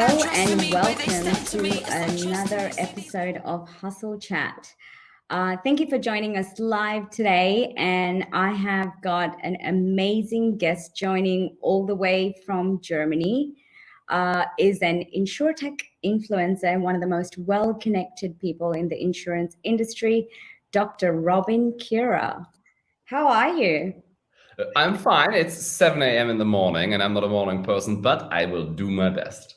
Hello and welcome to another episode of Hustle Chat. Thank you for joining us live today. And I have got an amazing guest joining all the way from Germany. Is an Insurtech influencer and one of the most well-connected people in the insurance industry, Dr. Robin Kiera. How are you? I'm fine. It's 7 a.m. in the morning and I'm not a morning person, but I will do my best.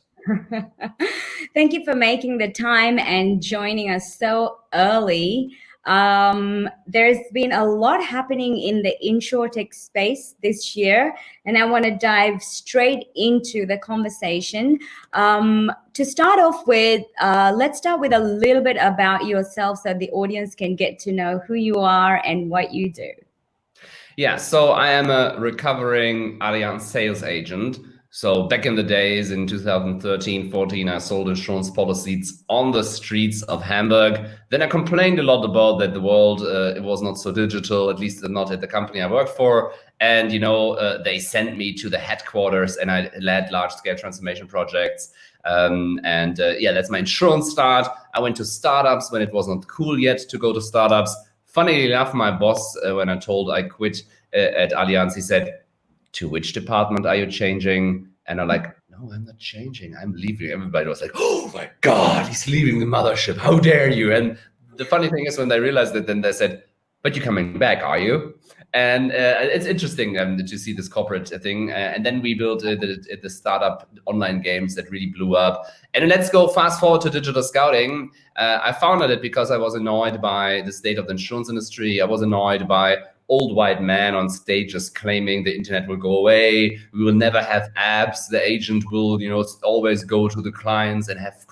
Thank you for making the time and joining us so early. There's been a lot happening in the insurtech space this year, and I want to dive straight into the conversation. To start off with, let's start with a little bit about yourself so the audience can get to know who you are and what you do. Yeah, so I am a recovering Allianz sales agent. So back in the days in 2013, 14, I sold insurance policies on the streets of Hamburg. Then I complained a lot about that the world, it was not so digital, at least not at the company I worked for. And, they sent me to the headquarters and I led large scale transformation projects. That's my insurance start. I went to startups when it was not cool yet to go to startups. Funnily enough, my boss, when I told I quit at Allianz, he said, "To which department are you changing?" And I'm like, "No, I'm not changing. I'm leaving." Everybody was like, "Oh my God, he's leaving the mothership. How dare you?" And the funny thing is when they realized it, then they said, "But you're coming back, are you?" And it's interesting to see this corporate thing. And then we built the startup online games that really blew up. And let's go fast forward to Digitalscouting. I founded it because I was annoyed by the state of the insurance industry. I was annoyed by old white men on stages claiming the internet will go away. We will never have apps. The agent will, always go to the clients and have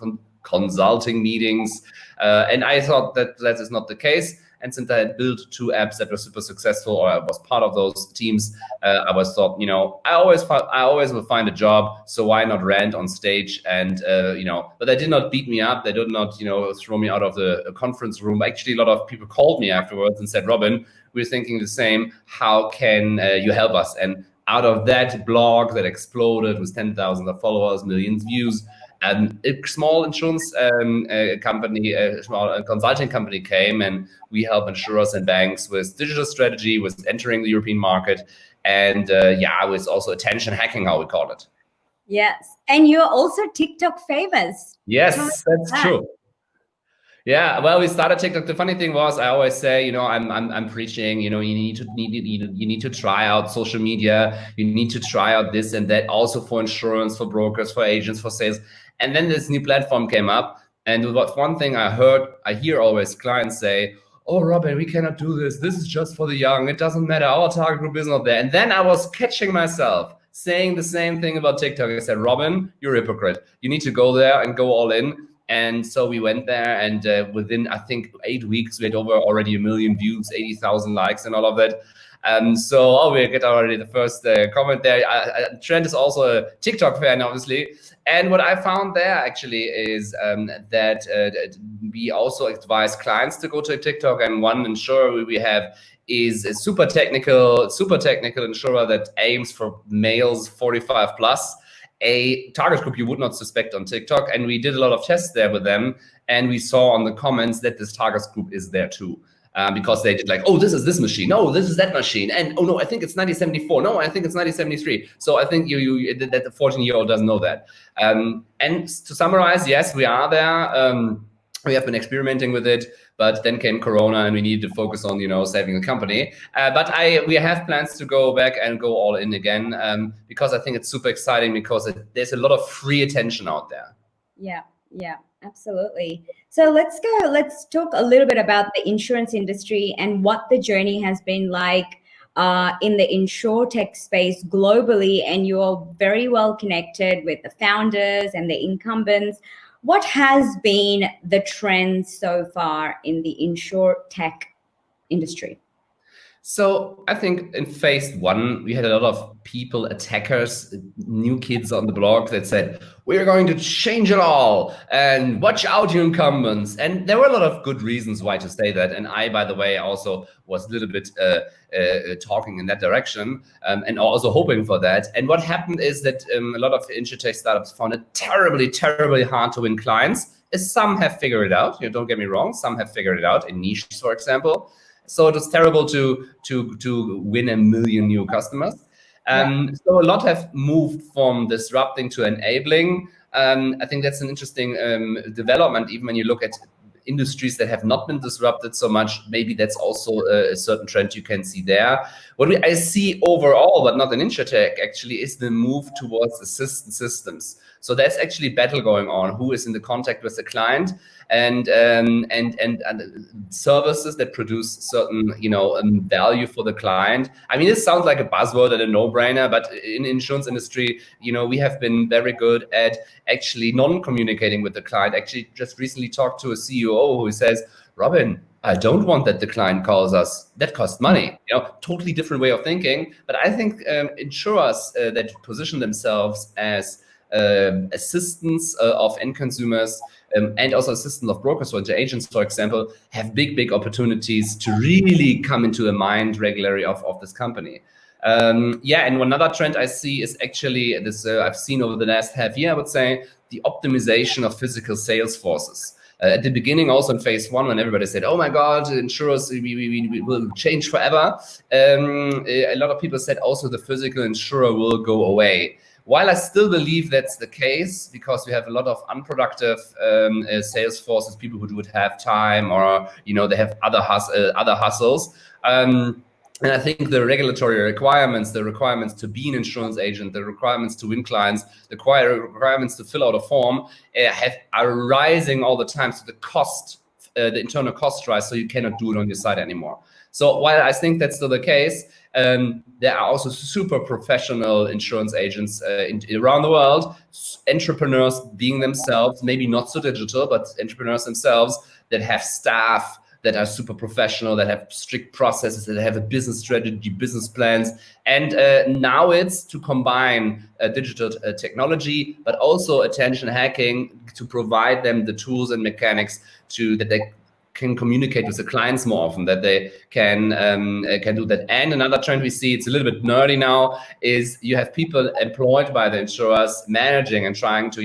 consulting meetings. And I thought that is not the case. And since I had built 2 apps that were super successful, or I was part of those teams, I was thought, I always will find a job. So why not rant on stage? And but they did not beat me up. They did not, throw me out of the conference room. Actually, a lot of people called me afterwards and said, "Robin, we're thinking the same. How can you help us?" And out of that blog that exploded with 10,000 of followers, millions views, a small insurance company, a small consulting company came, and we help insurers and banks with digital strategy, with entering the European market, and with also attention hacking, how we call it. Yes, and you're also TikTok famous. Yes, that's true. Yeah, well, we started TikTok. The funny thing was, I always say, I'm preaching. You need to try out social media. You need to try out this and that, also for insurance, for brokers, for agents, for sales. And then this new platform came up, and what one thing I hear always clients say, "Oh, Robin, we cannot do this. This is just for the young. It doesn't matter. Our target group is not there." And then I was catching myself saying the same thing about TikTok. I said, "Robin, you're a hypocrite. You need to go there and go all in." And so we went there, and within, I think, 8 weeks, we had over already 1 million views, 80,000 likes and all of that. We get already the first comment there. Trent is also a TikTok fan, obviously. And what I found there actually is that we also advise clients to go to TikTok. And one insurer we have is a super technical insurer that aims for males 45 plus. A target group you would not suspect on TikTok. And we did a lot of tests there with them. And we saw on the comments that this target group is there too. Because they did like, "Oh, this is this machine. No, this is that machine. And oh no, I think it's 1974. No, I think it's 1973. So I think that the 14-year-old doesn't know that." And to summarize, yes, we are there. We have been experimenting with it, but then came Corona and we needed to focus on, saving the company. But we have plans to go back and go all in again, because I think it's super exciting because there's a lot of free attention out there. Yeah, absolutely. So let's talk a little bit about the insurance industry and what the journey has been like in the insurtech space globally. And you're very well connected with the founders and the incumbents. What has been the trend so far in the insurtech industry? So I think in phase one, we had a lot of people, attackers, new kids on the block that said, we're going to change it all and watch out, you incumbents. And there were a lot of good reasons why to say that. And I, by the way, also was a little bit talking in that direction and also hoping for that. And what happened is that a lot of Insurtech startups found it terribly, terribly hard to win clients. Some have figured it out. Don't get me wrong. Some have figured it out in niches, for example. So it was terrible to win 1 million new customers. So a lot have moved from disrupting to enabling. I think that's an interesting development, even when you look at industries that have not been disrupted so much. Maybe that's also a certain trend you can see there. What I see overall, but not in Insurtech actually, is the move towards assistant systems. So there's actually battle going on. Who is in the contact with the client, and services that produce certain value for the client. I mean, this sounds like a buzzword and a no-brainer, but in the insurance industry, we have been very good at actually non-communicating with the client. Actually, just recently talked to a CEO who says, Robin, I don't want that the client calls us. That costs money. Totally different way of thinking. But I think insurers that position themselves as assistants of end consumers and also assistants of brokers or agents, for example, have big opportunities to really come into the mind regularly of this company. And another trend I see is actually this I've seen over the last half year, I would say, the optimization of physical sales forces. At the beginning, also in phase one, when everybody said, oh my God, insurers, we will change forever. A lot of people said also the physical insurer will go away. While I still believe that's the case, because we have a lot of unproductive sales forces, people who would have time or, they have other hustles. And I think the regulatory requirements, the requirements to be an insurance agent, the requirements to win clients, the requirements to fill out a form are rising all the time. So the internal cost rise, so you cannot do it on your side anymore. So while I think that's still the case, there are also super professional insurance agents around the world, entrepreneurs being themselves, maybe not so digital, but entrepreneurs themselves that have staff that are super professional, that have strict processes, that have a business strategy, business plans. And now it's to combine digital technology, but also attention hacking to provide them the tools and mechanics that they can communicate with the clients more often, that they can do that. And another trend we see, it's a little bit nerdy now, is you have people employed by the insurers managing and trying to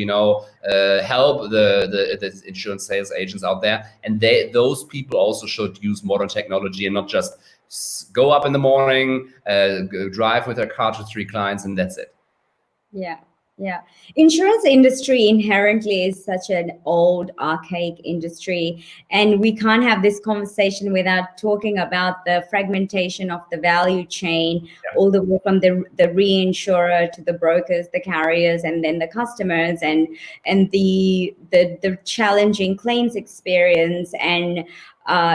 help the insurance sales agents out there, and those people also should use modern technology and not just go up in the morning, drive with their car to 3 clients, and that's it. Yeah. Insurance industry inherently is such an old, archaic industry, and we can't have this conversation without talking about the fragmentation of the value chain, all the way from the reinsurer to the brokers, the carriers, and then the customers, and the challenging claims experience. And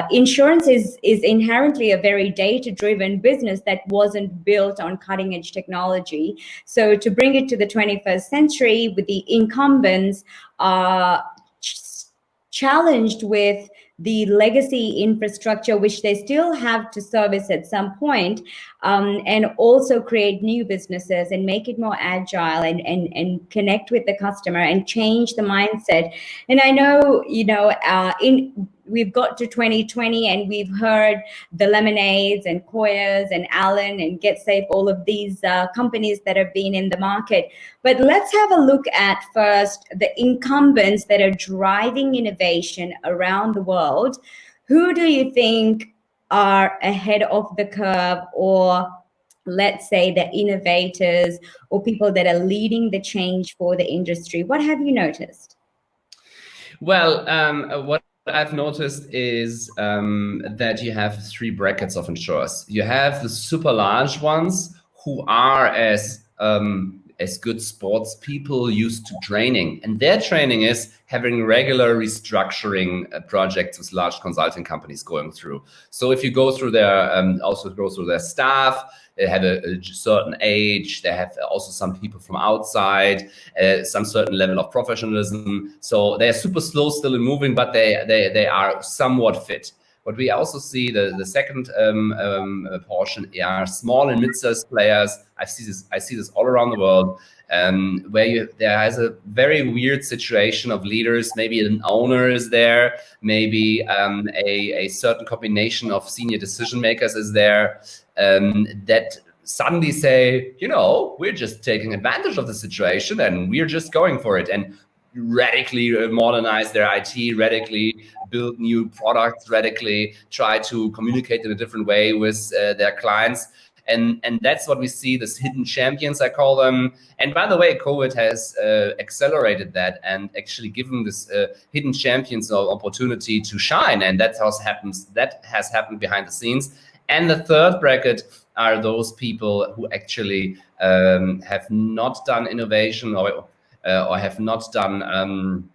insurance is inherently a very data-driven business that wasn't built on cutting-edge technology. So to bring it to the 21st century, with the incumbents challenged with the legacy infrastructure, which they still have to service at some point, and also create new businesses and make it more agile and connect with the customer and change the mindset. And I know, we've got to 2020 and we've heard the Lemonades and Koyas and Allen and GetSafe, all of these companies that have been in the market. But let's have a look at first the incumbents that are driving innovation around the world. Who do you think are ahead of the curve, or let's say the innovators or people that are leading the change for the industry? What have you noticed? Well, what I've noticed is that you have 3 brackets of insurers. You have the super large ones who are as good sports people used to training, and their training is having regular restructuring projects with large consulting companies going through. So if you go through their staff, they have a certain age, they have also some people from outside, some certain level of professionalism. So they're super slow still in moving, but they are somewhat fit. What we also see, the second portion are small and mid-sized players. I see this all around the world, where there is a very weird situation of leaders. Maybe an owner is there, maybe a certain combination of senior decision makers is there, that suddenly say, we're just taking advantage of the situation and we're just going for it, and radically modernize their IT, radically build new products, radically try to communicate in a different way with their clients. And that's what we see, this hidden champions, I call them. And by the way, COVID has accelerated that and actually given this hidden champions an opportunity to shine. And that has happened behind the scenes. And the third bracket are those people who actually have not done innovation or have not done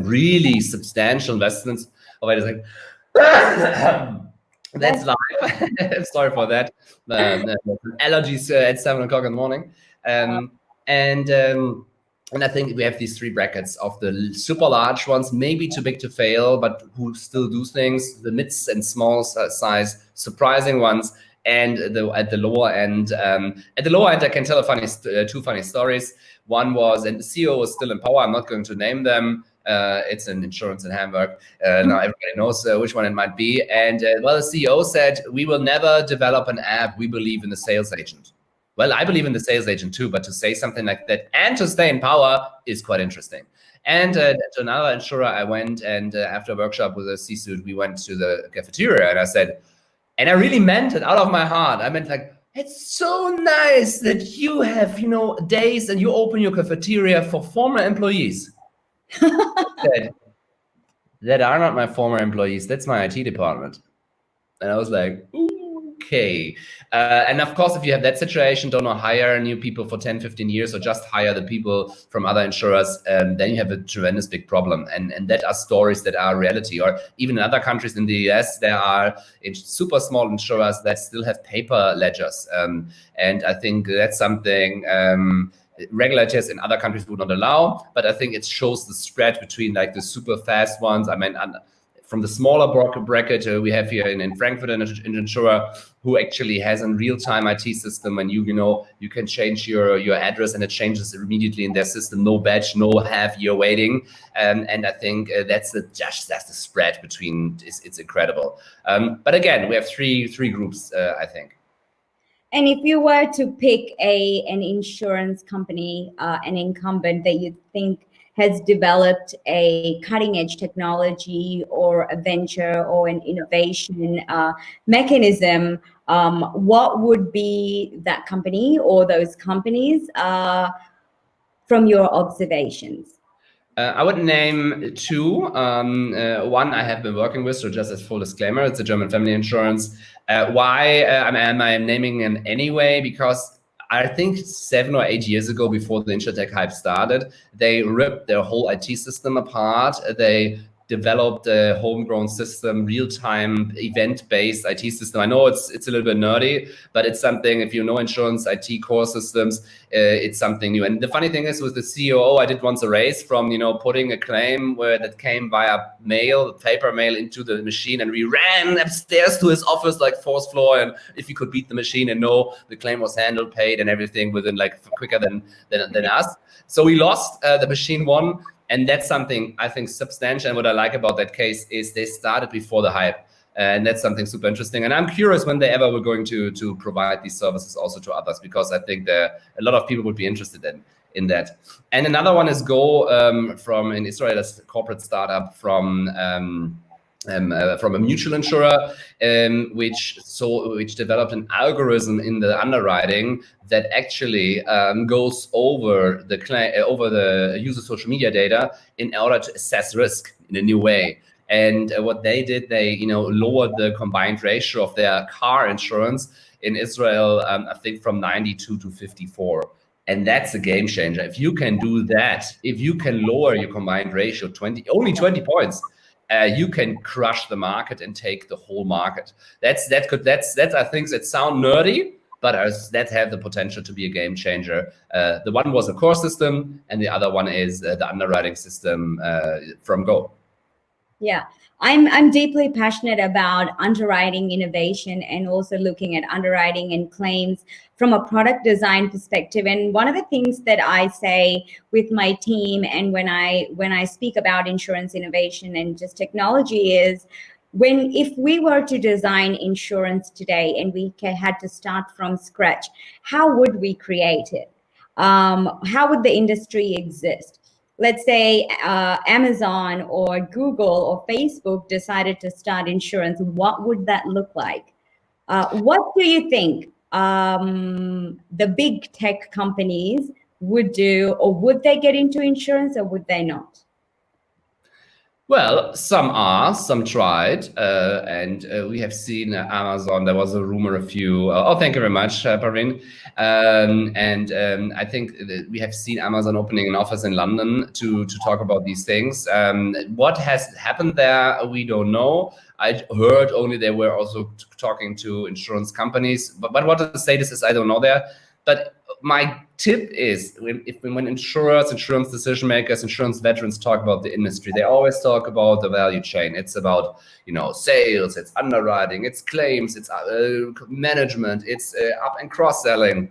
really substantial investments. Oh, wait a second. That's live. Sorry for that. Allergies at 7 o'clock in the morning. And I think we have these three brackets of the super large ones, maybe too big to fail, but who still do things, the mids and small size, surprising ones, and at the lower end. At the lower end, I can tell two funny stories. One was, and the CEO was still in power, I'm not going to name them. It's an insurance in Hamburg. Now everybody knows which one it might be. And well, the CEO said, we will never develop an app. We believe in the sales agent. Well, I believe in the sales agent too, but to say something like that and to stay in power is quite interesting. And to another insurer, I went, and after a workshop with a C-suite, we went to the cafeteria, and I said, and I really meant it out of my heart. I meant like, it's so nice that you have, days and you open your cafeteria for former employees. That are not my former employees. That's my IT department. And I was like, okay. And of course, if you have that situation, don't hire new people for 10, 15 years, or just hire the people from other insurers, then you have a tremendous big problem. And that are stories that are reality. Or even in other countries in the US, there are super small insurers that still have paper ledgers. And I think that's something regulators in other countries would not allow, but I think it shows the spread between like the super fast ones. I mean, from the smaller bracket, we have here in Frankfurt an insurer who actually has a real-time IT system, and you can change your address and it changes immediately in their system. No badge, no half-year waiting, and I think that's the spread between. It's incredible. But again, we have three groups, I think. And if you were to pick an insurance company, an incumbent that you think has developed a cutting-edge technology or a venture or an innovation mechanism, what would be that company or those companies from your observations? I would name two. One I have been working with, so just as full disclaimer, it's a German family insurance. Why am I naming them anyway? Because I think 7 or 8 years ago, before the Insurtech hype started, they ripped their whole IT system apart. They developed a homegrown system, real-time event-based IT system. I know it's a little bit nerdy, but it's something, if you know insurance IT core systems, it's something new. And the funny thing is, with the COO, I did once a race from, putting a claim that came via paper mail into the machine, and we ran upstairs to his office, like 4th floor, and if he could beat the machine and know the claim was handled, paid, and everything within like quicker than us. So we lost, the machine won. And that's something I think substantial. And what I like about that case is they started before the hype. And that's something super interesting. And I'm curious when they ever were going to provide these services also to others, because I think a lot of people would be interested in that. And another one is Go, from in Israel, a corporate startup from a mutual insurer, which developed an algorithm in the underwriting that actually goes over the user social media data in order to assess risk in a new way. And what they did, they lowered the combined ratio of their car insurance in Israel, I think from 92 to 54. And that's a game changer. If you can do that, if you can lower your combined ratio only 20 points, you can crush the market and take the whole market. That's I think that sound nerdy, but that have the potential to be a game changer. The one was a core system, and the other one is the underwriting system from Go. Yeah, I'm deeply passionate about underwriting innovation and also looking at underwriting and claims from a product design perspective. And one of the things that I say with my team and when I speak about insurance innovation and just technology is when if we were to design insurance today and we had to start from scratch, how would we create it? How would the industry exist? Let's say Amazon or Google or Facebook decided to start insurance, what would that look like? What do you think the big tech companies would do, or would they get into insurance, or would they not? Well, some tried, and we have seen Amazon. There was a rumor a few. Oh, thank you very much, Parvin. I think that we have seen Amazon opening an office in London to talk about these things. What has happened there, we don't know. I heard only they were also talking to insurance companies, but what the status is, I don't know there. But my tip is when insurers, insurance decision makers, insurance veterans talk about the industry, they always talk about the value chain. It's about sales, it's underwriting, it's claims, it's management, it's up and cross selling.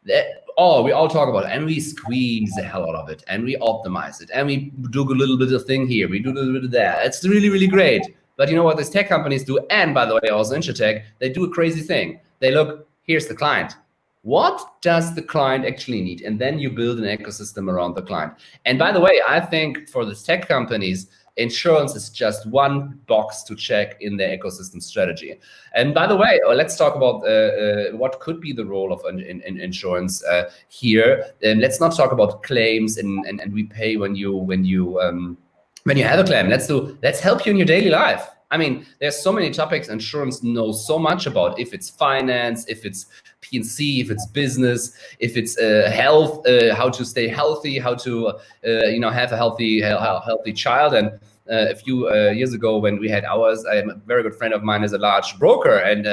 We all talk about it, and we squeeze the hell out of it, and we optimize it, and we do a little bit of thing here, we do a little bit of that. It's really, really great. But you know what these tech companies do, and by the way, also Insurtech, they do a crazy thing. They look, here's the client. What does the client actually need? And then you build an ecosystem around the client. And by the way, I think for the tech companies, insurance is just one box to check in their ecosystem strategy. And by the way, let's talk about what could be the role of insurance here. And let's not talk about claims and we pay when you have a claim. Let's help you in your daily life. I mean, there's so many topics insurance knows so much about. If it's finance, if it's P&C, if it's business, if it's health, how to stay healthy, how to have a healthy child. And a few years ago, when we had ours, a very good friend of mine is a large broker, and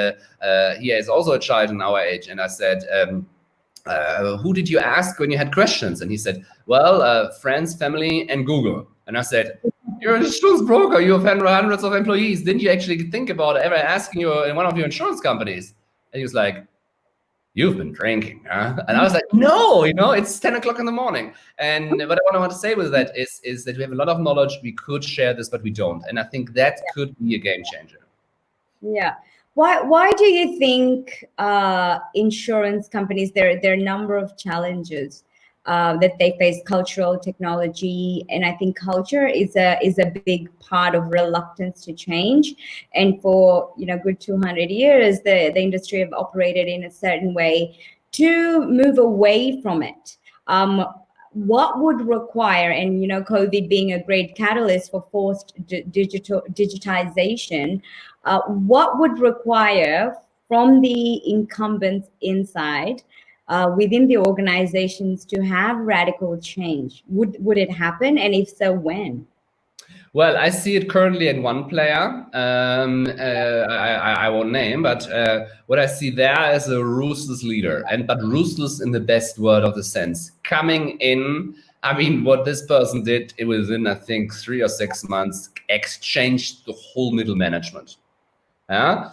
he has also a child in our age. And I said, who did you ask when you had questions? And he said, well, friends, family, and Google. And I said, you're an insurance broker. You have hundreds of employees. Didn't you actually think about ever asking in one of your insurance companies? And he was like, you've been drinking, huh? And I was like, no, it's 10 o'clock in the morning. And what I want to say with that is that we have a lot of knowledge. We could share this, but we don't. And I think that could be a game changer. Yeah. Why do you think insurance companies, there are a number of challenges that they face, cultural, technology, and I think culture is a big part of reluctance to change. And for good 200 years, the industry have operated in a certain way. To move away from it, what would require, and COVID being a great catalyst for forced digitization, what would require from the incumbents inside within the organizations to have radical change? Would it happen? And if so, when? Well, I see it currently in one player. I won't name, but what I see there is a ruthless leader, but ruthless in the best word of the sense. Coming in, I mean, what this person did, it was in, I think, 3 or 6 months, exchanged the whole middle management. I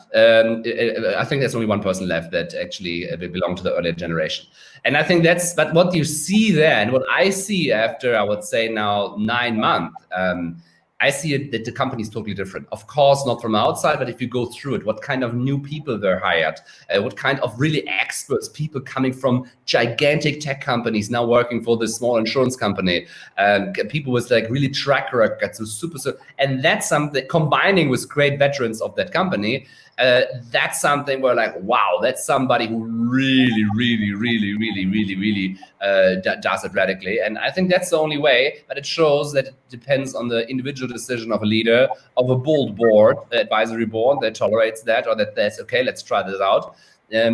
think there's only one person left that actually belonged to the earlier generation. And I think but what you see there, and what I see after, I would say now 9 months, I see it that the company is totally different. Of course, not from outside, but if you go through it, what kind of new people were hired, what kind of really experts, people coming from gigantic tech companies now working for this small insurance company, people with like really track records, and that's something combining with great veterans of that company. That's something where like, wow, that's somebody who really does it radically. And I think that's the only way, but it shows that it depends on the individual decision of a leader, of a bold board, advisory board that tolerates that, or that's okay, let's try this out. A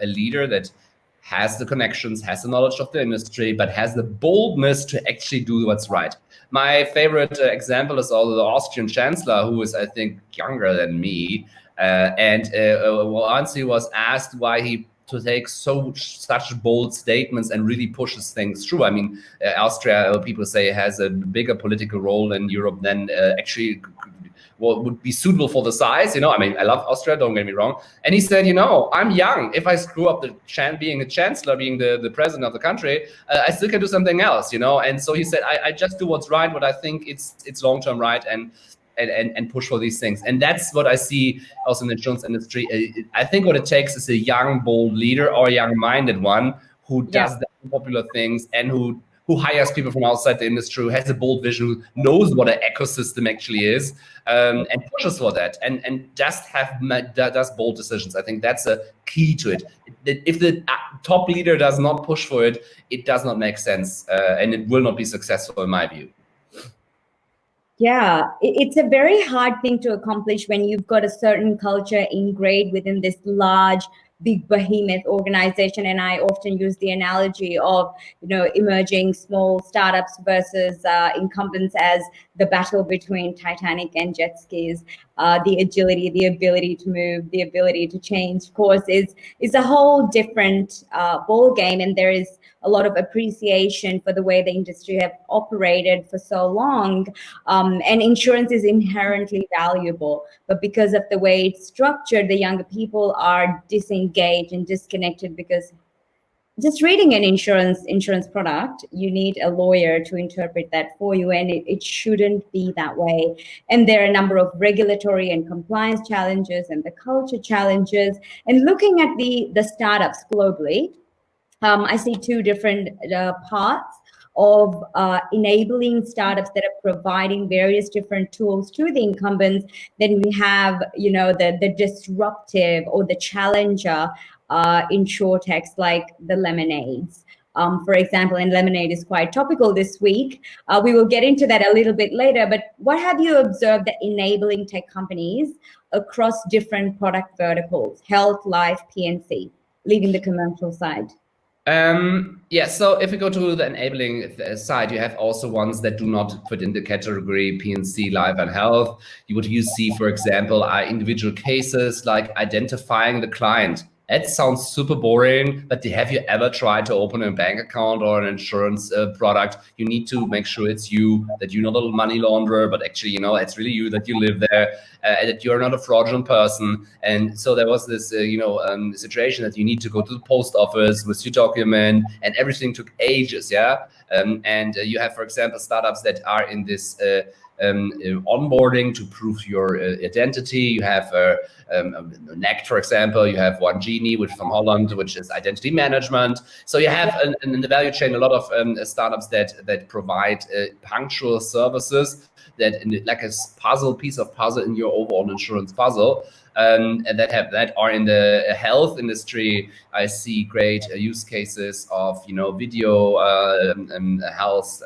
leader that has the connections, has the knowledge of the industry, but has the boldness to actually do what's right. My favorite example is also the Austrian chancellor, who is, I think, younger than me. Once he was asked why he to take such bold statements and really pushes things through. I mean, Austria, people say, has a bigger political role in Europe than actually would be suitable for the size. I mean, I love Austria, don't get me wrong. And he said, I'm young. If I screw up being a chancellor, being the president of the country, I still can do something else, And so he said, I just do what's right, what I think it's long-term right, and push for these things. And that's what I see also in the insurance industry. I think what it takes is a young, bold leader or a young-minded one who does the unpopular things and who hires people from outside the industry, who has a bold vision, who knows what an ecosystem actually is, and pushes for that, and does bold decisions. I think that's a key to it. If the top leader does not push for it, it does not make sense, and it will not be successful in my view. Yeah, it's a very hard thing to accomplish when you've got a certain culture ingrained within this large, big behemoth organization. And I often use the analogy of, emerging small startups versus incumbents as the battle between Titanic and jet skis. The agility, the ability to move, the ability to change course is a whole different ball game. And there is a lot of appreciation for the way the industry have operated for so long. And insurance is inherently valuable, but because of the way it's structured, the younger people are disengaged and disconnected, because just reading an insurance product, you need a lawyer to interpret that for you, and it shouldn't be that way. And there are a number of regulatory and compliance challenges and the culture challenges. And looking at the startups globally, I see two different parts of enabling startups that are providing various different tools to the incumbents. Then we have, the disruptive or the challenger insurtechs like the Lemonades. For example, and Lemonade is quite topical this week. We will get into that a little bit later, but what have you observed that enabling tech companies across different product verticals, health, life, P&C, leaving the commercial side? So if we go to the enabling side, you have also ones that do not fit in the category P&C, life and health. You see, for example, individual cases like identifying the client. That sounds super boring, but have you ever tried to open a bank account or an insurance product? You need to make sure it's you, that you're not a money launderer, but actually, it's really you, that you live there, that you're not a fraudulent person. And so there was this, situation that you need to go to the post office with your document, and everything took ages, and you have, for example, startups that are in this onboarding to prove your identity. You have NECT, for example. You have One Genie, which from Holland, which is identity management. So you have in the value chain a lot of startups that provide punctual services that like a piece of puzzle in your overall insurance puzzle. And that are in the health industry. I see great use cases of video health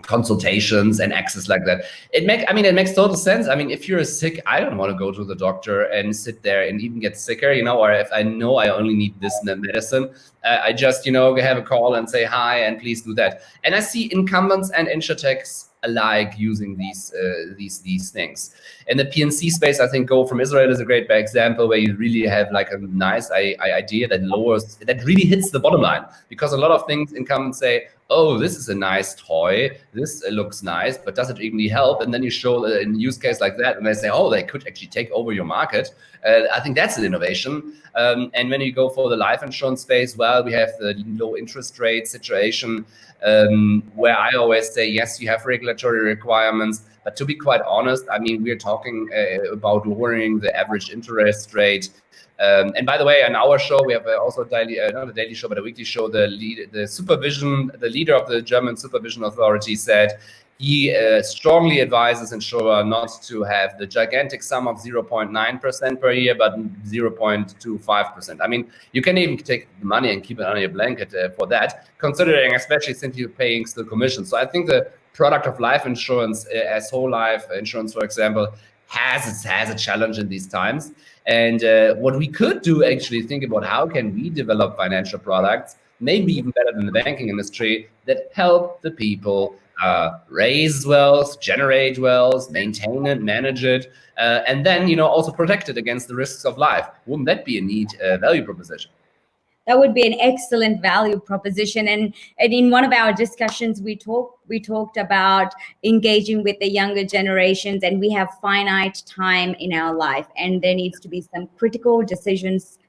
consultations and access like that. It makes total sense. I mean, if you're sick, I don't want to go to the doctor and sit there and even get sicker, or if I know I only need this medicine, I just have a call and say hi and please do that. And I see incumbents and insurtechs alike using these things. In the P&C space, I think Go from Israel is a great example, where you really have like a nice idea that really hits the bottom line, because a lot of things incumbents say, oh, this is a nice toy, this looks nice, but does it really help? And then you show a use case like that, and they say, oh, they could actually take over your market. I think that's an innovation. And when you go for the life insurance space, well, we have the low interest rate situation, where I always say, yes, you have regulatory requirements, but to be quite honest, I mean, we're talking about lowering the average interest rate. And by the way, on our show, we have also not a daily show, but a weekly show. The leader of the German supervision authority said he strongly advises insurer not to have the gigantic sum of 0.9% per year, but 0.25%. I mean, you can even take the money and keep it under your blanket for that, considering, especially since you're paying still commission. So I think the product of life insurance, as whole life insurance, for example, has a challenge in these times. And what we could do, actually think about how can we develop financial products maybe even better than the banking industry, that help the people raise wealth, generate wealth, maintain it, manage it, and then, also protect it against the risks of life. Wouldn't that be a neat value proposition? That would be an excellent value proposition. And in one of our discussions, we talked about engaging with the younger generations, and we have finite time in our life, and there needs to be some critical decisions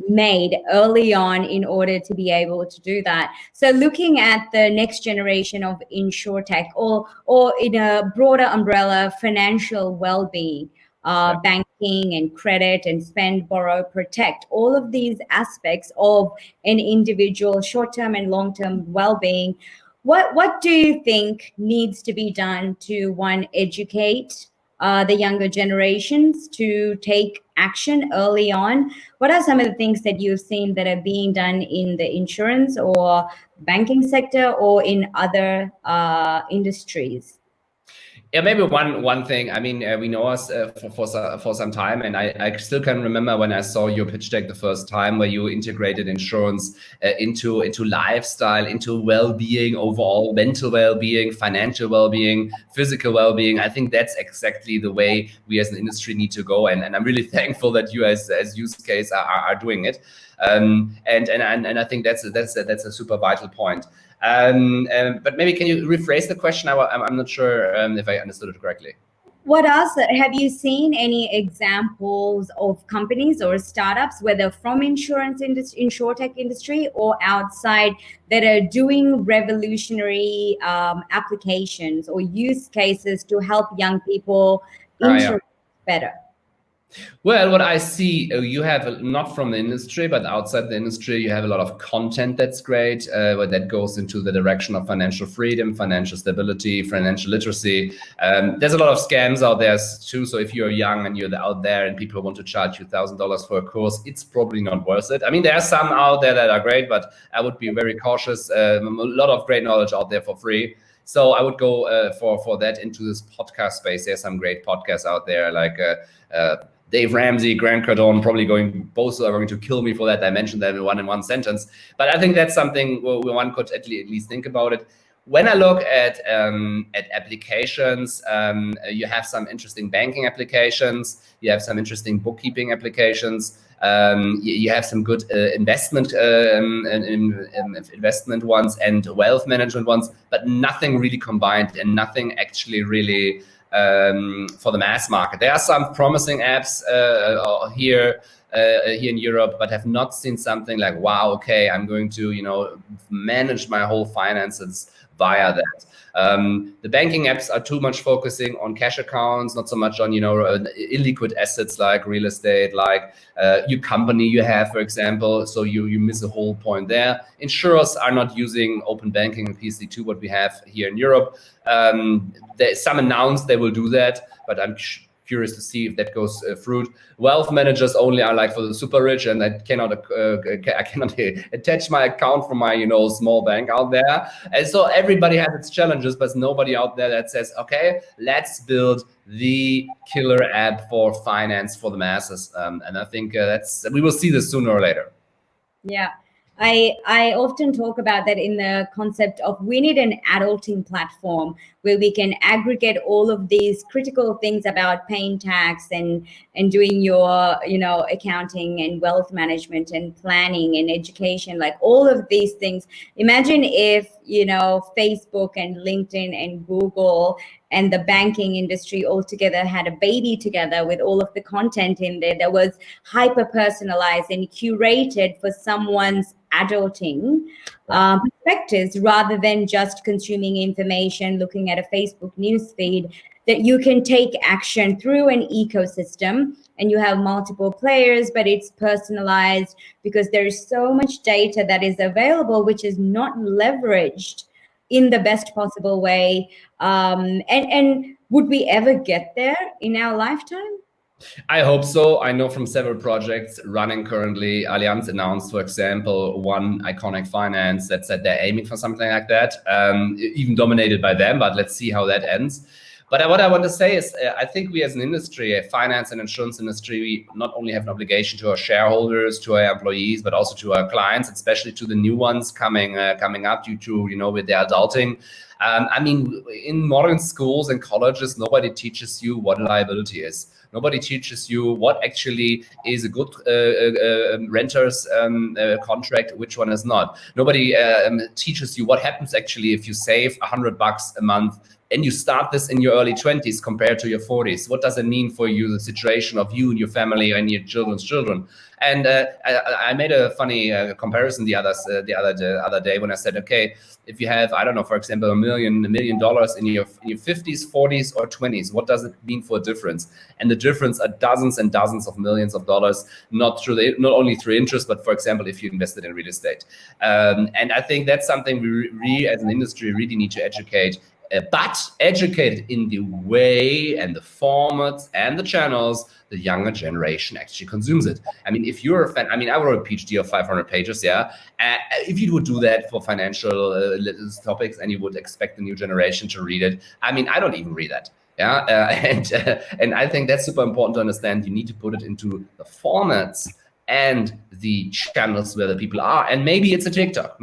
made early on in order to be able to do that. So looking at the next generation of insurtech, or in a broader umbrella, financial well-being, banking and credit and spend, borrow, protect, all of these aspects of an individual short-term and long-term well-being. What do you think needs to be done to, one, educate the younger generations to take action early on? What are some of the things that you've seen that are being done in the insurance or banking sector or in other industries? Yeah, maybe one thing. I mean, we know us for some time, and I still can remember when I saw your pitch deck the first time, where you integrated insurance into lifestyle, into well-being, overall mental well-being, financial well-being, physical well-being. I think that's exactly the way we as an industry need to go, and I'm really thankful that you as use case are doing it. And I think that's a super vital point. But maybe can you rephrase the question? I'm not sure if I understood it correctly. What else? Have you seen any examples of companies or startups, whether from insurtech industry or outside, that are doing revolutionary applications or use cases to help young people insure better? Well, what I see, you have not from the industry, but outside the industry, you have a lot of content that's great, where that goes into the direction of financial freedom, financial stability, financial literacy. There's a lot of scams out there too. So if you're young and you're out there and people want to charge you $1,000 for a course, it's probably not worth it. I mean, there are some out there that are great, but I would be very cautious. A lot of great knowledge out there for free. So I would go for that into this podcast space. There's some great podcasts out there, like Dave Ramsey, Grant Cardone, both are going to kill me for that. I mentioned that in one sentence, but I think that's something where one could at least think about it. When I look at applications, you have some interesting banking applications, you have some interesting bookkeeping applications, you have some good investment ones and wealth management ones, but nothing really combined and nothing actually really for the mass market. There are some promising apps here in Europe, but have not seen something like, wow, okay, I'm going to manage my whole finances via that. The banking apps are too much focusing on cash accounts, not so much on illiquid assets like real estate, like your company you have, for example. So you miss the whole point there. Insurers are not using open banking and PSD2, what we have here in Europe. Some announced they will do that, but I'm curious to see if that goes through. Wealth managers only are like for the super rich, and I cannot attach my account from my small bank out there. And so everybody has its challenges, but nobody out there that says, okay, let's build the killer app for finance for the masses. And I think we will see this sooner or later. Yeah. I often talk about that in the concept of we need an adulting platform where we can aggregate all of these critical things about paying tax and doing your accounting and wealth management and planning and education, like all of these things. Imagine if Facebook and LinkedIn and Google and the banking industry all together had a baby together with all of the content in there that was hyper personalized and curated for someone's adulting perspectives, rather than just consuming information, looking at a Facebook newsfeed, that you can take action through an ecosystem and you have multiple players, but it's personalized because there's so much data that is available, which is not leveraged in the best possible way. And would we ever get there in our lifetime? I hope so. I know from several projects running currently. Allianz announced, for example, one iconic finance that said they're aiming for something like that, even dominated by them, but let's see how that ends. But what I want to say is, I think we as an industry, a finance and insurance industry, we not only have an obligation to our shareholders, to our employees, but also to our clients, especially to the new ones coming up due to, with their adulting. I mean, in modern schools and colleges, nobody teaches you what liability is. Nobody teaches you what actually is a good renter's contract, which one is not. Nobody teaches you what happens actually if you save $100 a month and you start this in your early 20s compared to your 40s. What does it mean for you, the situation of you and your family and your children's children? And I made a funny comparison the other day when I said, okay, if you have, I don't know, for example, $1 million in your 50s, 40s, or 20s, what does it mean for a difference? And the difference are dozens and dozens of millions of dollars, not only through interest, but for example, if you invested in real estate. And I think that's something we as an industry really need to educate. But educated in the way and the formats and the channels the younger generation actually consumes it. I mean, if you're a fan, I mean, I wrote a PhD of 500 pages, yeah. If you would do that for financial topics and you would expect the new generation to read it, I mean, I don't even read that. Yeah, and I think that's super important to understand. You need to put it into the formats and the channels where the people are. And maybe it's TikTok.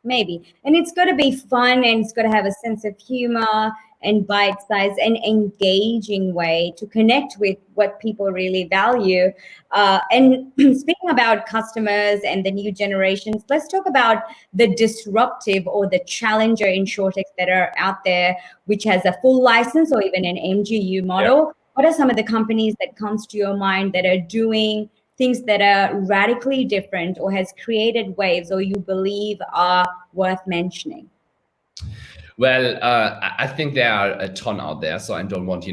Maybe. And it's got to be fun, and it's got to have a sense of humor and bite-sized and engaging way to connect with what people really value. And speaking about customers and the new generations, let's talk about the disruptive or the challenger insurtechs that are out there, which has a full license or even an MGU model. Yeah. What are some of the companies that comes to your mind that are doing things that are radically different or has created waves or you believe are worth mentioning? Well, I think there are a ton out there, so I don't want,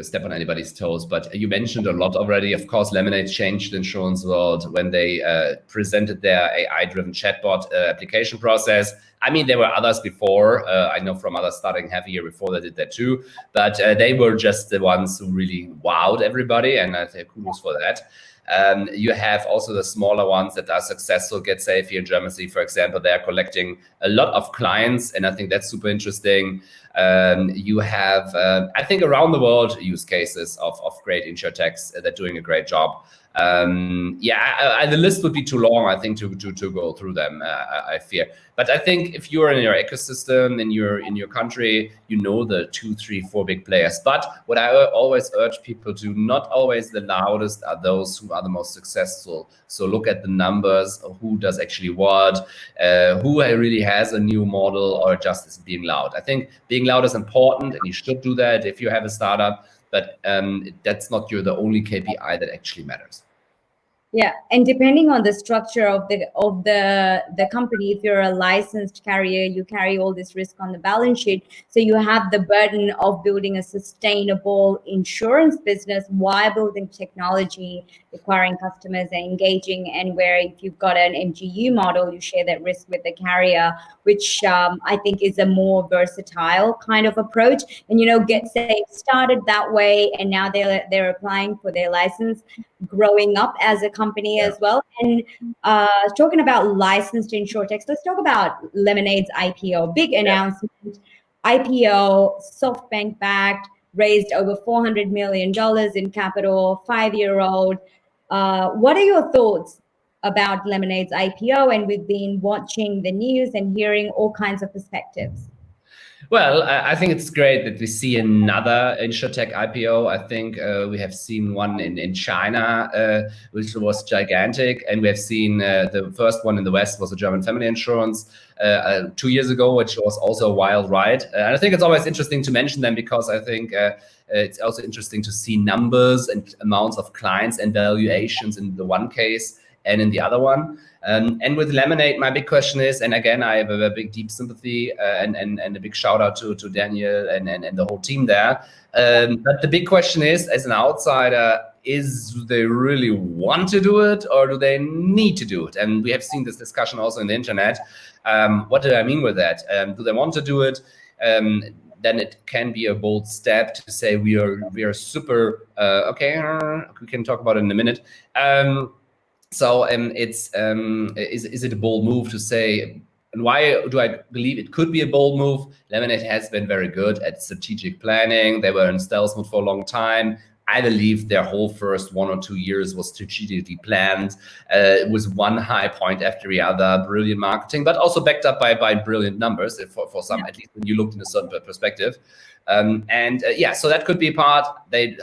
step on anybody's toes, but you mentioned a lot already. Of course, Lemonade changed the insurance world when they presented their AI-driven chatbot application process. I mean, there were others before. I know from others starting half a year before they did that too, but they were just the ones who really wowed everybody, and I think kudos for that. You have also the smaller ones that are successful. Get Safe here in Germany, for example, they're collecting a lot of clients, and I think that's super interesting. You have, I think, around the world use cases of great insurtechs that are doing a great job. The list would be too long, I think, to go through them, I fear. But I think if you're in your ecosystem, in your country, you know the 2, 3, 4 big players. But what I always urge people to, not always the loudest are those who are the most successful. So look at the numbers, who does actually what, who really has a new model or just is being loud. I think being loud is important, and you should do that if you have a startup, but that's not the only KPI that actually matters. Yeah, and depending on the structure of the company, if you're a licensed carrier, you carry all this risk on the balance sheet. So you have the burden of building a sustainable insurance business while building technology, acquiring customers and engaging. And where if you've got an MGU model, you share that risk with the carrier, which I think is a more versatile kind of approach. And Get Safe started that way, and now they're applying for their license, growing up as a company as well. And talking about licensed insurtechs, let's talk about Lemonade's IPO. Big announcement. IPO, SoftBank backed, raised over $400 million in capital, 5-year-old. What are your thoughts about Lemonade's IPO? And we've been watching the news and hearing all kinds of perspectives. Well, I think it's great that we see another Insurtech IPO. I think we have seen one in China, which was gigantic. And we have seen the first one in the West was a German family insurance 2 years ago, which was also a wild ride. And I think it's always interesting to mention them because I think it's also interesting to see numbers and amounts of clients and valuations in the one case and in the other one. And with Lemonade, my big question is, and again, I have a big, deep sympathy and a big shout out to Daniel and the whole team there. But the big question is, as an outsider, do they really want to do it or do they need to do it? And we have seen this discussion also in the internet. What do I mean with that? Do they want to do it? Then it can be a bold step to say we are super, okay, we can talk about it in a minute. So is it a bold move to say And why do I believe it could be a bold move? Lemonade has been very good at strategic planning. They were in stealth mode for a long time. I believe their whole first 1 or 2 years was strategically planned. It was one high point after the other, brilliant marketing, but also backed up by brilliant numbers for some, at least when you looked in a certain perspective. So that could be a part. They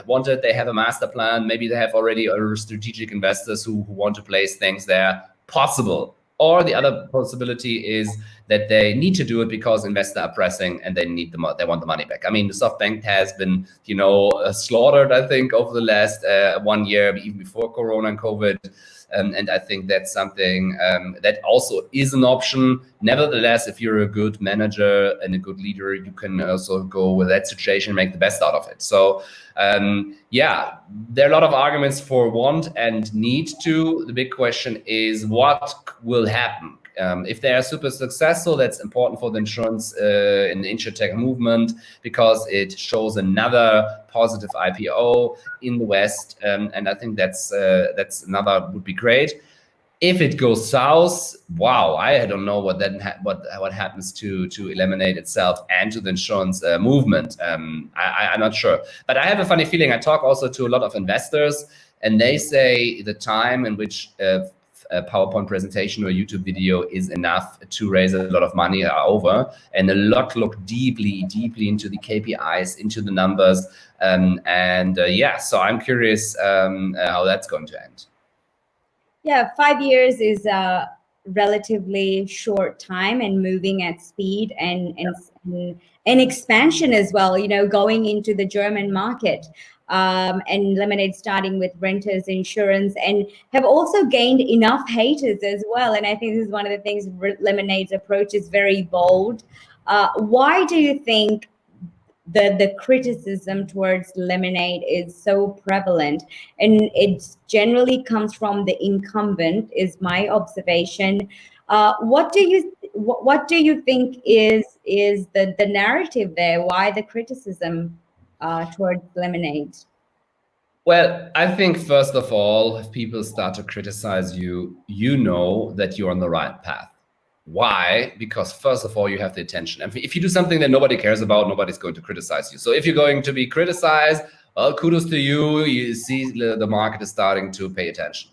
have a master plan. Maybe they have already strategic investors who want to place things there. Possible. Or the other possibility is that they need to do it because investors are pressing and they want the money back. I mean, the SoftBank has been, slaughtered, I think, over the last 1 year, even before Corona and COVID. And I think that's something that also is an option. Nevertheless, if you're a good manager and a good leader, you can also go with that situation and make the best out of it. So, there are a lot of arguments for want and need to. The big question is what will happen. If they are super successful, that's important for the insurance in the Insurtech movement because it shows another positive IPO in the West, and I think that's another would be great. If it goes south, wow, I don't know what happens to Lemonade itself and to the insurance movement. I'm not sure, but I have a funny feeling. I talk also to a lot of investors, and they say the time in which a PowerPoint presentation or a YouTube video is enough to raise a lot of money are over, and a lot look deeply into the KPIs, into the numbers, so I'm curious how that's going to end. Yeah, 5 years is a relatively short time and moving at speed and expansion as well, going into the German market. And Lemonade starting with renters insurance and have also gained enough haters as well. And I think this is one of the things Lemonade's approach is very bold. Why do you think the criticism towards Lemonade is so prevalent? And it generally comes from the incumbent, is my observation. What do you think is the narrative there? Why the criticism towards Lemonade? Well, I think first of all, if people start to criticize you, you know that you're on the right path. Why? Because first of all, you have the attention. And if you do something that nobody cares about, nobody's going to criticize you. So if you're going to be criticized, well, kudos to you. You see the market is starting to pay attention.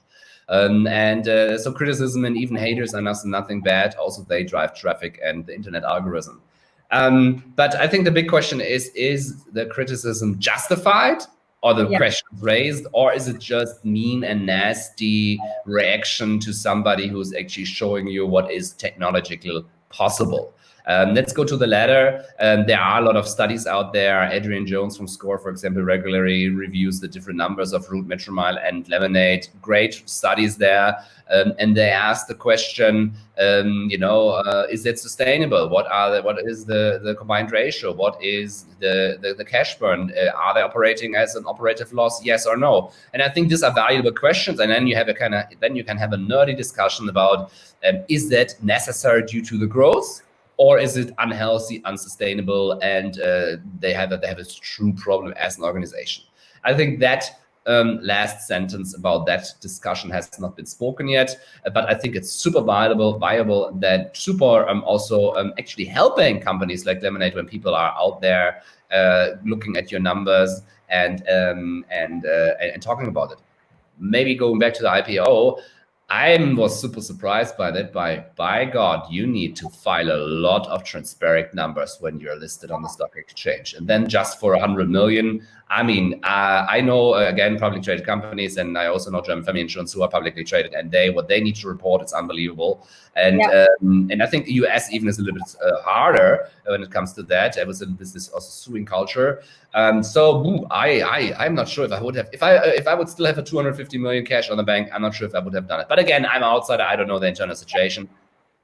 So criticism and even haters are nothing bad. Also, they drive traffic and the internet algorithm. But I think the big question is the criticism justified? Or the questions raised, or is it just mean and nasty reaction to somebody who's actually showing you what is technologically possible? Let's go to the latter. There are a lot of studies out there. Adrian Jones from SCORE, for example, regularly reviews the different numbers of Route, Metromile, and Lemonade. Great studies there. And they ask the question, is it sustainable? What is the combined ratio? What is the cash burn? Are they operating as an operative loss? Yes or no? And I think these are valuable questions. And then you have you can have a nerdy discussion about is that necessary due to the growth? Or is it unhealthy, unsustainable, and they have a true problem as an organization? I think that last sentence about that discussion has not been spoken yet, but I think it's super viable that super also actually helping companies like Lemonade when people are out there looking at your numbers and talking about it. Maybe going back to the IPO, I was super surprised by that. By God, you need to file a lot of transparent numbers when you're listed on the stock exchange. And then just for 100 million, I mean, I know, again, publicly traded companies, and I also know German family insurance who are publicly traded, and what they need to report is unbelievable. And I think the US even is a little bit harder when it comes to that. It was a business also suing culture. I'm not sure if I would have, if I would still have a 250 million cash on the bank, I'm not sure if I would have done it. But again, I'm an outsider. I don't know the internal situation.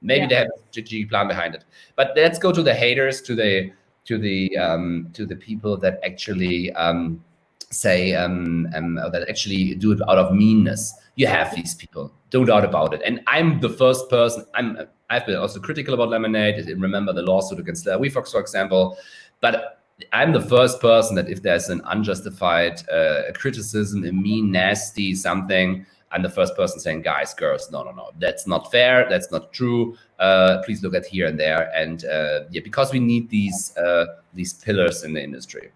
Maybe they have a strategic plan behind it. But let's go to the haters, to the people that actually say that actually do it out of meanness. You have these people, no doubt about it. And I'm the first person. I've been also critical about Lemonade. Remember the lawsuit against WeFox, for example. But I'm the first person that if there's an unjustified criticism, a mean, nasty something, I'm the first person saying, guys, girls, no, that's not fair, that's not true. Please look at here and there, and because we need these pillars in the industry.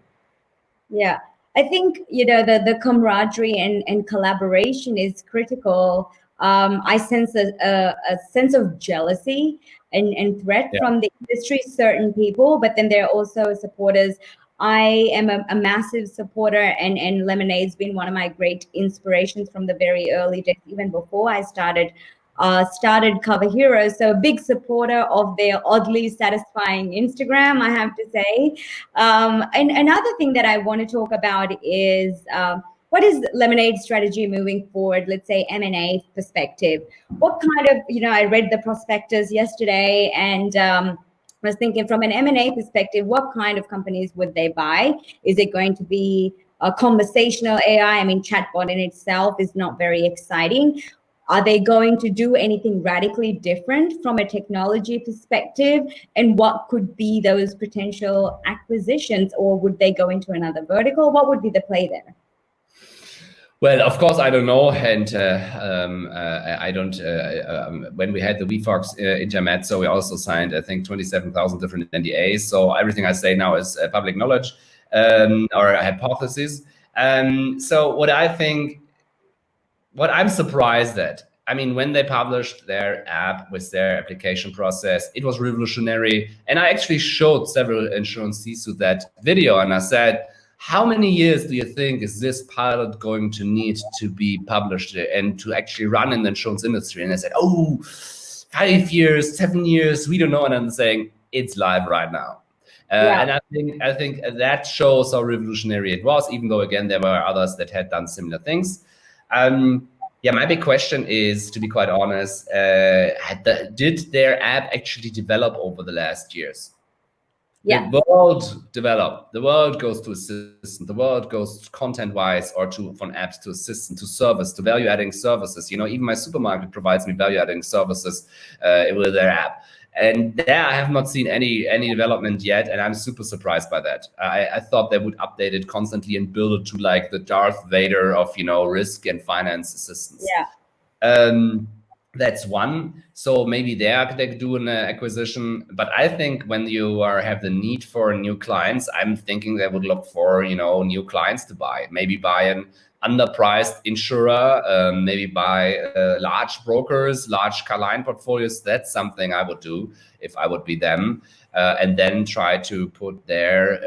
Yeah, I think the camaraderie and collaboration is critical. I sense a sense of jealousy and threat from the industry, certain people, but then there are also supporters. I am a massive supporter, and Lemonade's been one of my great inspirations from the very early days, even before I started Cover Heroes. So a big supporter of their oddly satisfying Instagram, I have to say. And another thing that I want to talk about is what is Lemonade's strategy moving forward? Let's say M&A perspective. What kind of, I read the prospectus yesterday, and I was thinking from an M&A perspective, what kind of companies would they buy? Is it going to be a conversational AI? I mean, chatbot in itself is not very exciting. Are they going to do anything radically different from a technology perspective? And what could be those potential acquisitions? Or would they go into another vertical? What would be the play there? Well, of course, I don't know, and I don't. When we had the VFox intermezzo, we also signed, I think, 27,000 different NDAs. So everything I say now is public knowledge or a hypothesis. So what I'm surprised at, I mean, when they published their app with their application process, it was revolutionary. And I actually showed several insurance CISO that video, and I said, how many years do you think is this pilot going to need to be published and to actually run in the insurance industry? And I said, 5 years, 7 years, we don't know. And I'm saying it's live right now. And I think that shows how revolutionary it was, even though, again, there were others that had done similar things. My big question is, to be quite honest, did their app actually develop over the last years? Yeah. The world developed. The world goes to assistant. The world goes content-wise or from apps to assistant to service to value-adding services. Even my supermarket provides me value-adding services with their app. And there I have not seen any development yet, and I'm super surprised by that. I thought they would update it constantly and build it to like the Darth Vader of risk and finance assistance. Yeah. That's one. So maybe they do an acquisition. But I think when you have the need for new clients, I'm thinking they would look for new clients to buy. Maybe buy an underpriced insurer, maybe buy large brokers, large client portfolios. That's something I would do if I would be them. And then try to put their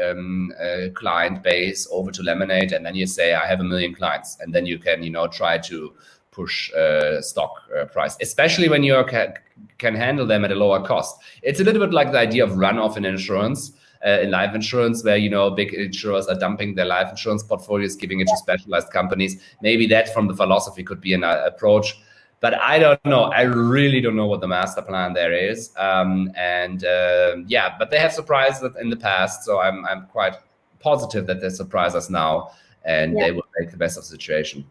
client base over to Lemonade. And then you say, I have 1 million clients. And then you can, try to push stock price, especially when you can handle them at a lower cost. It's a little bit like the idea of runoff in insurance. In life insurance, where big insurers are dumping their life insurance portfolios, giving it to specialized companies. Maybe that, from the philosophy, could be an approach. But I don't know. I really don't know what the master plan there is. But they have surprised us in the past, so I'm quite positive that they surprise us now, and they will make the best of the situation.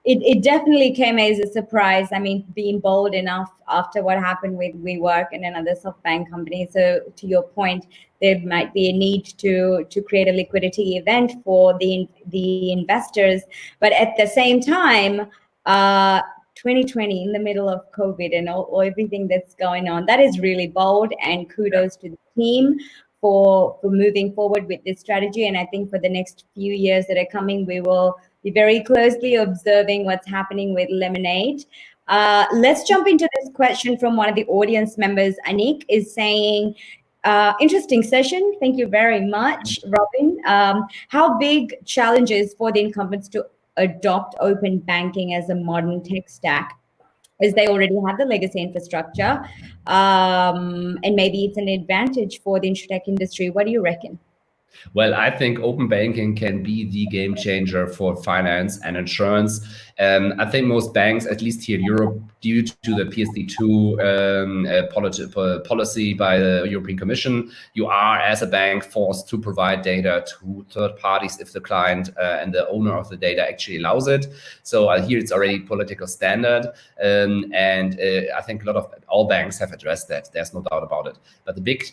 It definitely came as a surprise. I mean, being bold enough after what happened with WeWork and another SoftBank company. So to your point, there might be a need to create a liquidity event for the investors. But at the same time, 2020, in the middle of COVID and all everything that's going on, that is really bold, and kudos to the team for moving forward with this strategy. And I think for the next few years that are coming, we will be very closely observing what's happening with Lemonade. Let's jump into this question from one of the audience members. Anik is saying, interesting session. Thank you very much, Robin. How big challenges for the incumbents to adopt open banking as a modern tech stack? As they already have the legacy infrastructure, and maybe it's an advantage for the insurtech industry. What do you reckon? Well, I think open banking can be the game changer for finance and insurance. I think most banks, at least here in Europe, due to the PSD2 policy by the European Commission, you are, as a bank, forced to provide data to third parties if the client and the owner of the data actually allows it. So here it's already political standard. I think all banks have addressed that. There's no doubt about it. But the big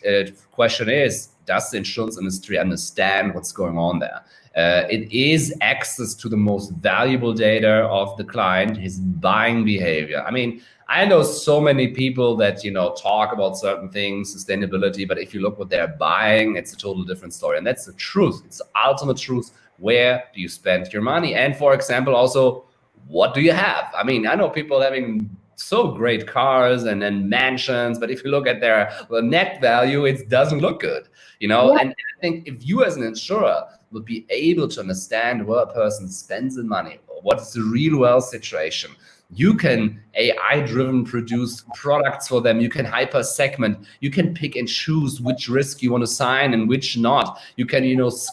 question is, does the insurance industry understand what's going on there? It is access to the most valuable data of the client, his buying behavior. I mean, I know so many people that, talk about certain things, sustainability, but if you look what they're buying, it's a total different story. And that's the truth. It's the ultimate truth. Where do you spend your money? And for example, also, what do you have? I mean, I know people having so great cars and then mansions, but if you look at their net value, it doesn't look good, Yeah. And I think if you as an insurer would be able to understand where a person spends the money, or what is the real wealth situation, you can AI-driven produce products for them. You can hyper segment. You can pick and choose which risk you want to sign and which not. You can,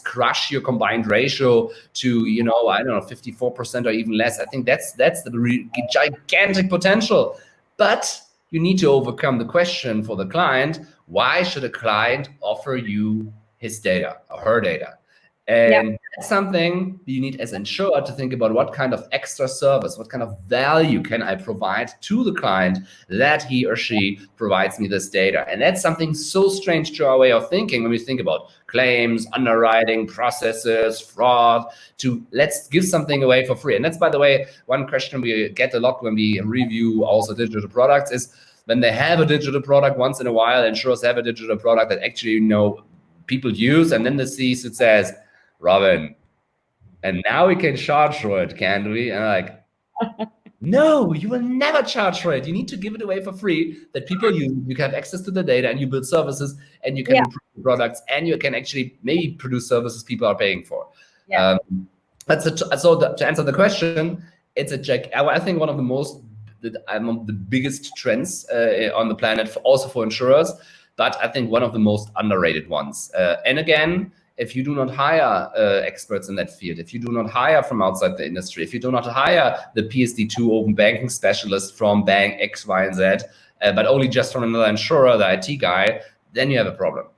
crush your combined ratio to, I don't know, 54% or even less. I think that's the gigantic potential. But you need to overcome the question for the client: why should a client offer you his data or her data? And that's something you need as insurer to think about. What kind of extra service, what kind of value can I provide to the client that he or she provides me this data? And that's something so strange to our way of thinking when we think about claims, underwriting, processes, fraud, to let's give something away for free. And that's, by the way, one question we get a lot when we review also digital products is when they have a digital product once in a while, insurers have a digital product that actually, people use, and then they see it says, Robin, and now we can charge for it, can't we? And I'm like, no, you will never charge for it. You need to give it away for free, that people use. You can have access to the data, and you build services, and you can improve the products, and you can actually maybe produce services people are paying for. Yeah. To answer the question, I think one of the biggest trends on the planet, also for insurers, but I think one of the most underrated ones. And again, if you do not hire experts in that field, if you do not hire from outside the industry, if you do not hire the PSD2 open banking specialist from bank X, Y, and Z, but only just from another insurer, the IT guy, then you have a problem.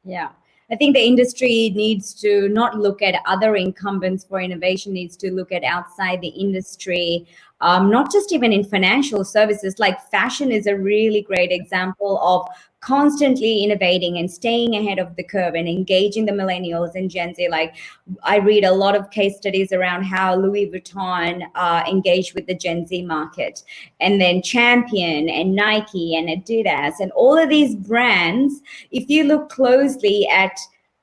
Yeah. I think the industry needs to not look at other incumbents for innovation, needs to look at outside the industry, not just even in financial services. Like fashion is a really great example of constantly innovating and staying ahead of the curve and engaging the millennials and Gen Z. Like I read a lot of case studies around how Louis Vuitton engaged with the Gen Z market, and then Champion and Nike and Adidas and all of these brands. If you look closely at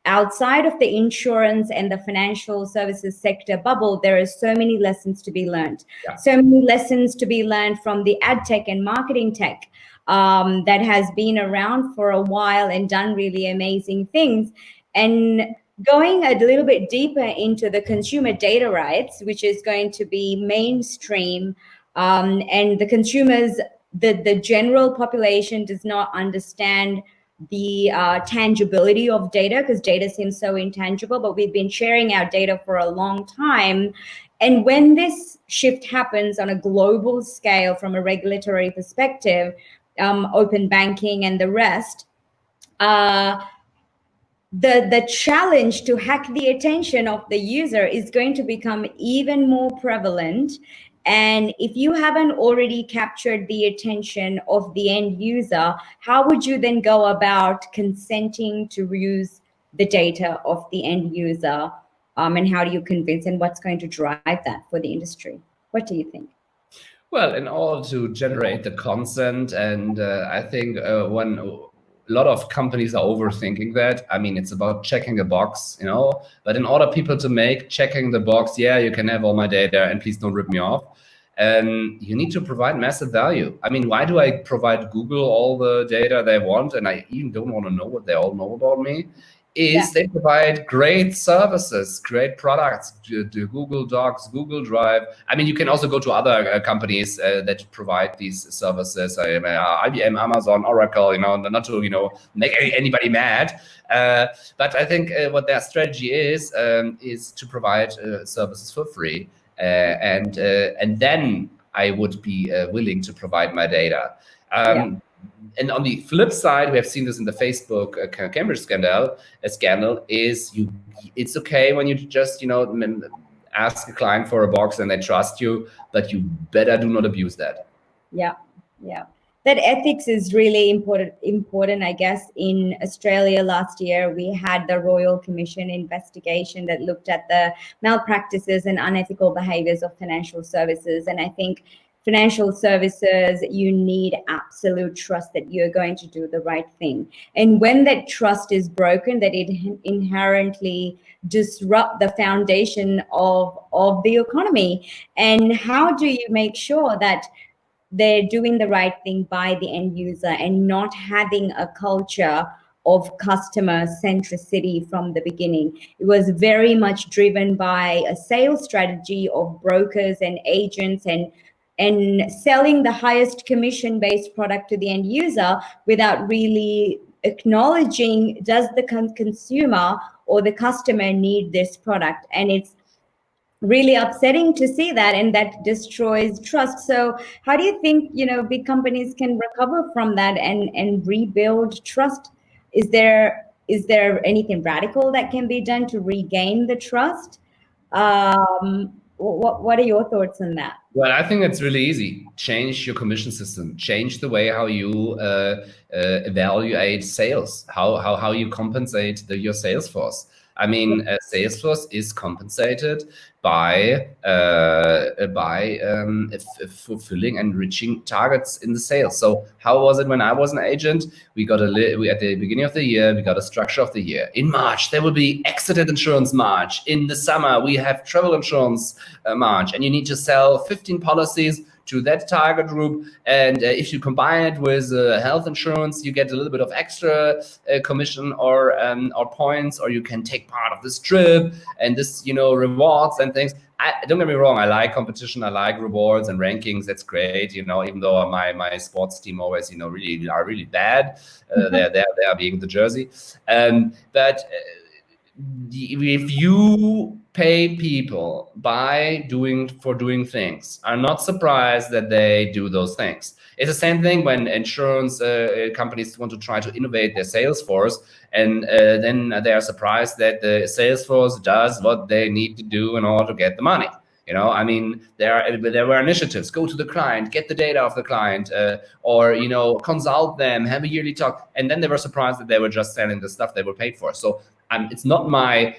outside of the insurance and the financial services sector bubble, there are so many lessons to be learned. Yeah. So many lessons to be learned from the ad tech and marketing tech that has been around for a while and done really amazing things. And going a little bit deeper into the consumer data rights, which is going to be mainstream, and the consumers, the general population does not understand the tangibility of data, because data seems so intangible, but we've been sharing our data for a long time. And when this shift happens on a global scale from a regulatory perspective, open banking and the rest, the challenge to hack the attention of the user is going to become even more prevalent. And if you haven't already captured the attention of the end user, how would you then go about consenting to use the data of the end user? And how do you convince, and what's going to drive that for the industry? What do you think? Well, in order to generate the consent, and I think when a lot of companies are overthinking that. I mean, it's about checking a box, but in order people to make checking the box, yeah, you can have all my data and please don't rip me off. And you need to provide massive value. I mean, why do I provide Google all the data they want? And I even don't want to know what they all know about me. They provide great services, great products, the Google Docs, Google Drive. I mean, you can also go to other companies that provide these services, IBM, Amazon, Oracle, not to, make anybody mad. But I think what their strategy is to provide services for free. And then I would be willing to provide my data. And on the flip side, we have seen this in the Facebook Cambridge scandal. It's okay when you just ask a client for a box and they trust you, but you better do not abuse that. Yeah. that ethics is really important. I guess in Australia last year, we had the Royal Commission investigation that looked at the malpractices and unethical behaviors of financial services. And I think financial services, you need absolute trust that you're going to do the right thing. And when that trust is broken, that it inherently disrupt the foundation of the economy. And how do you make sure that they're doing the right thing by the end user and not having a culture of customer centricity from the beginning? It was very much driven by a sales strategy of brokers and agents and selling the highest commission based product to the end user without really acknowledging, does the consumer or the customer need this product? And it's really upsetting to see that, and that destroys trust. So how do you think, big companies can recover from that and rebuild trust? Is there anything radical that can be done to regain the trust? What are your thoughts on that? Well, I think it's really easy. Change your commission system. Change the way how you evaluate sales, how you compensate your sales force. I mean, sales force is compensated by fulfilling and reaching targets in the sales. So how was it when I was an agent? We got we at the beginning of the year, we got a structure of the year. In March, there will be accident insurance March. In the summer, we have travel insurance March, and you need to sell 15 policies to that target group. And if you combine it with health insurance, you get a little bit of extra commission or points, or you can take part of this trip and this, rewards and things. Don't get me wrong, I like competition, I like rewards and rankings. That's great, even though my sports team always, really are really bad. They are being the jersey. But if you pay people by doing things, are not surprised that they do those things. It's the same thing when insurance companies want to try to innovate their sales force, and then they are surprised that the sales force does what they need to do in order to get the money. I mean, there were initiatives: go to the client, get the data of the client, or consult them, have a yearly talk, and then they were surprised that they were just selling the stuff they were paid for. So it's not my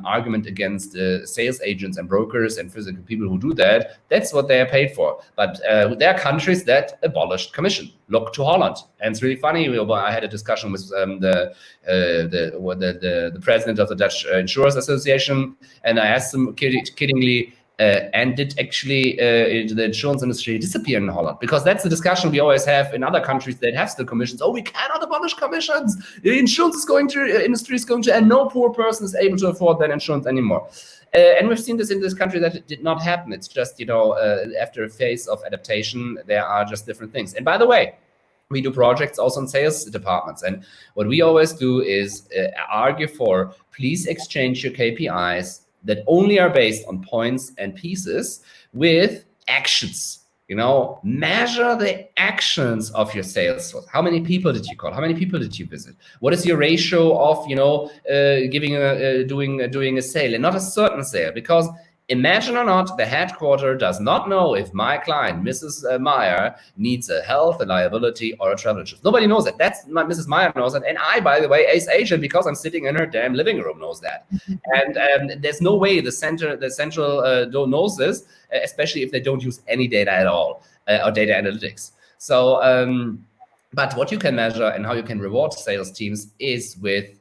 argument against sales agents and brokers and physical people who do that. That's what they are paid for. But there are countries that abolished commission. Look to Holland, and it's really funny. I had a discussion with the president of the Dutch Insurers Association, and I asked him kiddingly, and did actually the insurance industry disappear in Holland? Because that's the discussion we always have in other countries that have still commissions. Oh, we cannot abolish commissions. The insurance industry is going to, and no poor person is able to afford that insurance anymore. And we've seen this in this country that it did not happen. It's just, after a phase of adaptation, there are just different things. And by the way, we do projects also in sales departments. And what we always do is argue for, please exchange your KPIs that only are based on points and pieces with actions. Measure the actions of your sales force. How many people did you call? How many people did you visit? What is your ratio of, doing a sale, and not a certain sale? Because imagine or not, the headquarter does not know if my client, Mrs. Meyer, needs a health, a liability, or a travel insurance. Nobody knows that. That's not Mrs. Meyer knows that. And I, by the way, as agent, because I'm sitting in her damn living room, knows that. And there's no way the central knows this, especially if they don't use any data at all, or data analytics. So, but what you can measure and how you can reward sales teams is with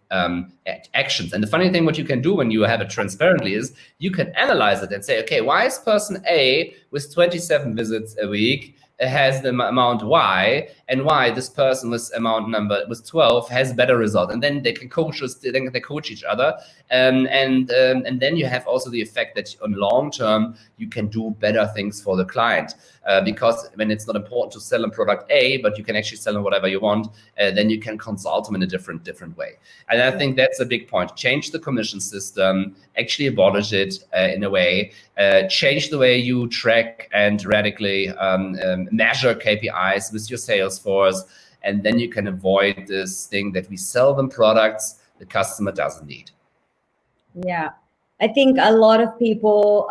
actions. And the funny thing, what you can do when you have it transparently, is you can analyze it and say, okay, why is person A with 27 visits a week has the amount Y, and why this person with amount number with 12 has better result? And then they can coach each other, and then you have also the effect that on long term you can do better things for the client, because when it's not important to sell a product A, but you can actually sell them whatever you want, then you can consult them in a different way. And I think that's a big point. Change the commission system, actually abolish it in a way, change the way you track and radically measure KPIs with your sales force, and then you can avoid this thing that we sell them products the customer doesn't need. Yeah, I think a lot of people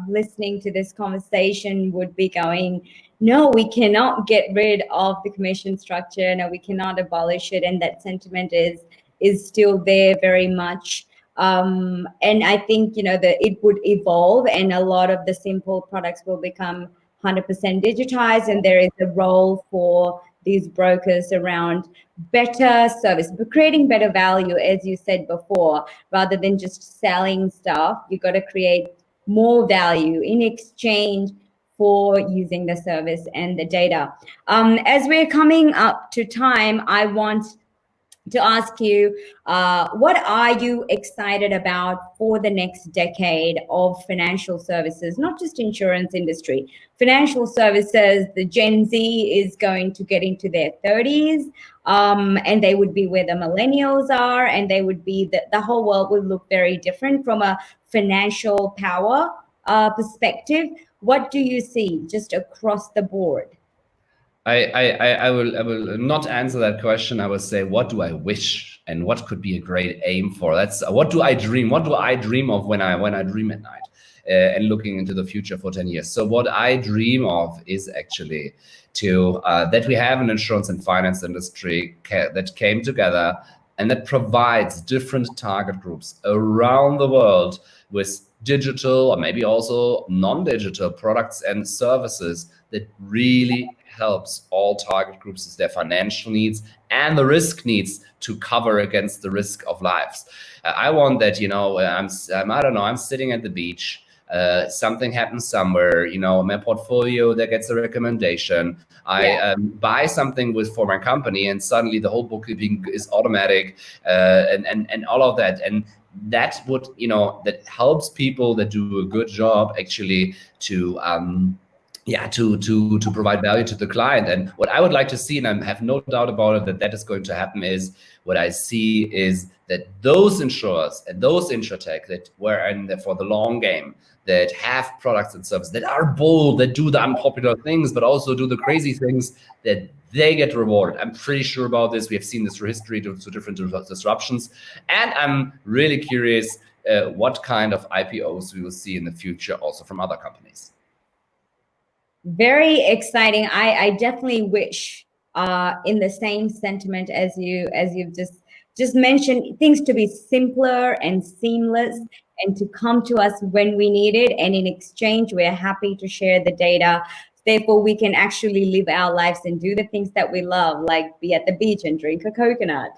listening to this conversation would be going, no, we cannot get rid of the commission structure. No, we cannot abolish it. And that sentiment is still there very much. And I think, that it would evolve, and a lot of the simple products will become 100% digitized, and there is a role for these brokers around better service, but creating better value, as you said before, rather than just selling stuff. You got to create more value in exchange for using the service and the data. As we're coming up to time, I want to ask you, what are you excited about for the next decade of financial services, not just insurance industry, financial services? The Gen Z is going to get into their 30s, and they would be where the millennials are, and they would be, the whole world would look very different from a financial power perspective. What do you see just across the board? I will not answer that question. I will say, what do I wish, and what could be a great aim for? That's what do I dream? What do I dream of when I dream at night, and looking into the future for 10 years? So what I dream of is actually to that we have an insurance and finance industry that came together and that provides different target groups around the world with digital or maybe also non-digital products and services that really helps all target groups with their financial needs and the risk needs to cover against the risk of lives. I want that, I don't know, I'm sitting at the beach, something happens somewhere, my portfolio that gets a recommendation. I buy something for my company, and suddenly the whole bookkeeping is automatic, and all of that. And that would, that helps people that do a good job actually to provide value to the client. And what I would like to see, and I have no doubt about it, that is going to happen, is what I see is that those insurers and those insurtech that were in there for the long game, that have products and services that are bold, that do the unpopular things, but also do the crazy things, that they get rewarded. I'm pretty sure about this. We have seen this through history to different disruptions. And I'm really curious what kind of IPOs we will see in the future also from other companies. Very exciting. I definitely wish, in the same sentiment as you've just mentioned, things to be simpler and seamless, and to come to us when we need it. And in exchange, we're happy to share the data. Therefore, we can actually live our lives and do the things that we love, like be at the beach and drink a coconut,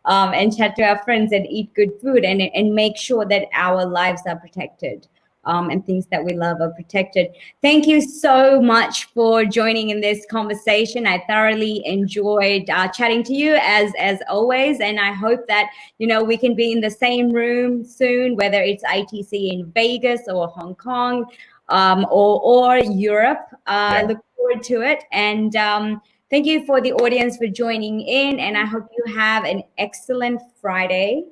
and chat to our friends and eat good food, and make sure that our lives are protected. And things that we love are protected. Thank you so much for joining in this conversation. I thoroughly enjoyed chatting to you as always, and I hope that we can be in the same room soon, whether it's ITC in Vegas or Hong Kong, or Europe. I look forward to it, and thank you for the audience for joining in, and I hope you have an excellent Friday.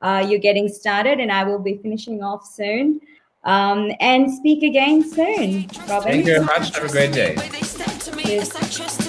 You're getting started, and I will be finishing off soon. And speak again soon, Robin. Thank you very much. Have a great day. Cheers.